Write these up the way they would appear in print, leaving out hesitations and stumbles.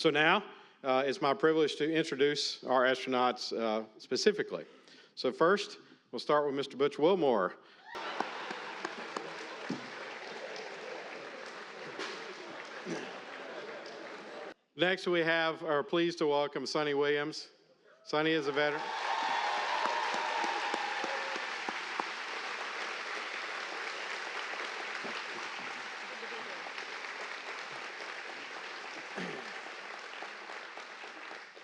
So now it's my privilege to introduce our astronauts specifically. So first, we'll start with Mr. Butch Wilmore. Next, we are pleased to welcome Sonny Williams. Sonny is a veteran.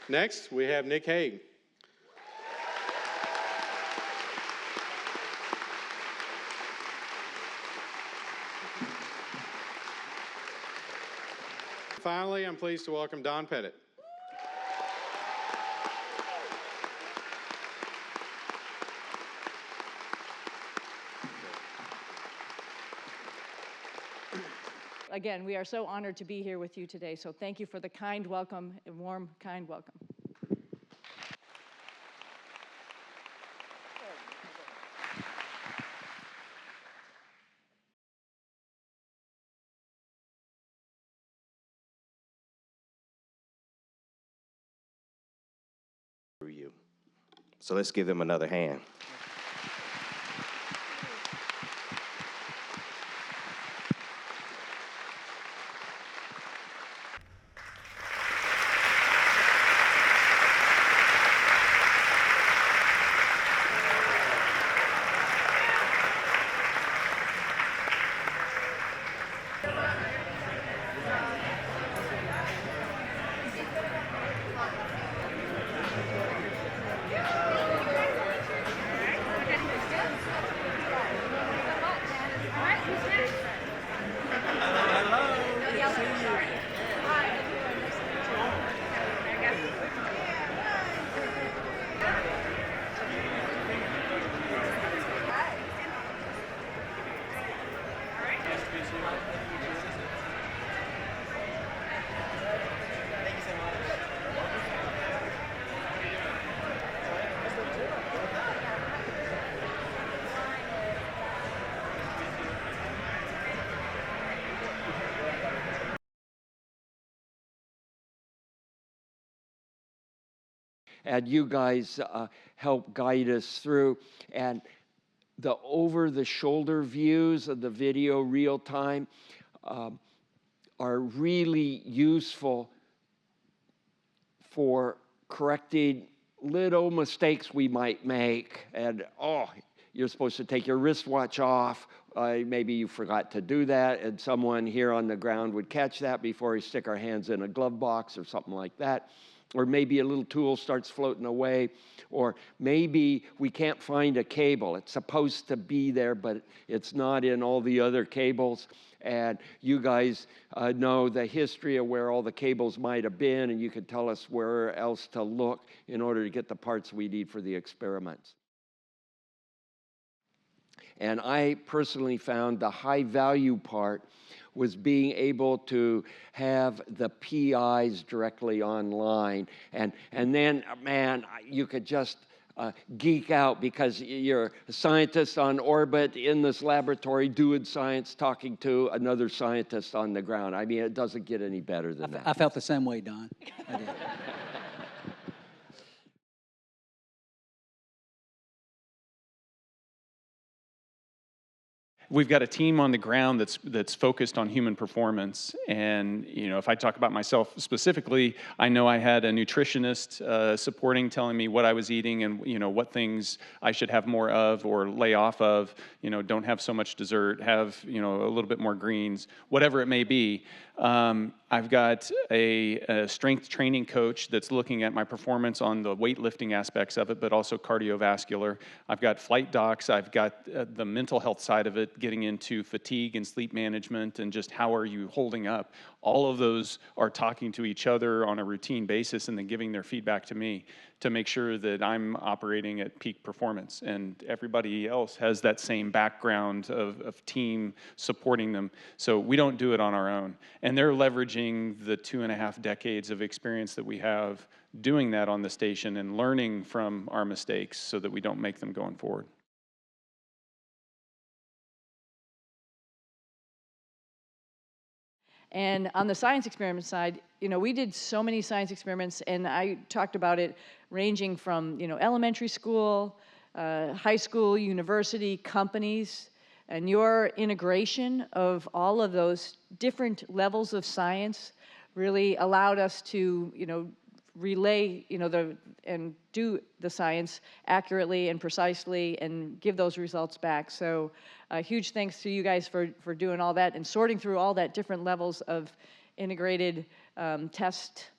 Next, we have Nick Hague. Finally, I'm pleased to welcome Don Pettit. Again, we are so honored to be here with you today, so thank you for the kind welcome, a warm, kind welcome. You. So let's give them another hand. And you guys help guide us through. And the over-the-shoulder views of the video real time are really useful for correcting little mistakes we might make. And, oh, you're supposed to take your wristwatch off. Maybe you forgot to do that, and someone here on the ground would catch that before we stick our hands in a glove box or something like that. Or maybe a little tool starts floating away, or maybe we can't find a cable. It's supposed to be there, but it's not in all the other cables. And you guys know the history of where all the cables might have been, and you can tell us where else to look in order to get the parts we need for the experiments. And I personally found the high value part was being able to have the PIs directly online. And then, man, you could just geek out because you're a scientist on orbit in this laboratory doing science, talking to another scientist on the ground. I mean, it doesn't get any better than that. I felt the same way, Don. I did. We've got a team on the ground that's focused on human performance, and if I talk about myself specifically, I know I had a nutritionist supporting, telling me what I was eating and what things I should have more of or lay off of. Don't have so much dessert, have a little bit more greens, whatever it may be. I've got a strength training coach that's looking at my performance on the weightlifting aspects of it, but also cardiovascular. I've got flight docs. I've got the mental health side of it, getting into fatigue and sleep management and just how are you holding up. All of those are talking to each other on a routine basis and then giving their feedback to me to make sure that I'm operating at peak performance. And everybody else has that same background of team supporting them. So we don't do it on our own. And they're leveraging the 2.5 decades of experience that we have doing that on the station and learning from our mistakes so that we don't make them going forward. And on the science experiment side, we did so many science experiments, and I talked about it ranging from, elementary school, high school, university, companies, and your integration of all of those different levels of science really allowed us to, relay, and do the science accurately and precisely and give those results back. So huge thanks to you guys for doing all that and sorting through all that different levels of integrated test,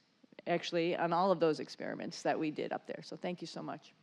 actually, on all of those experiments that we did up there. So thank you so much.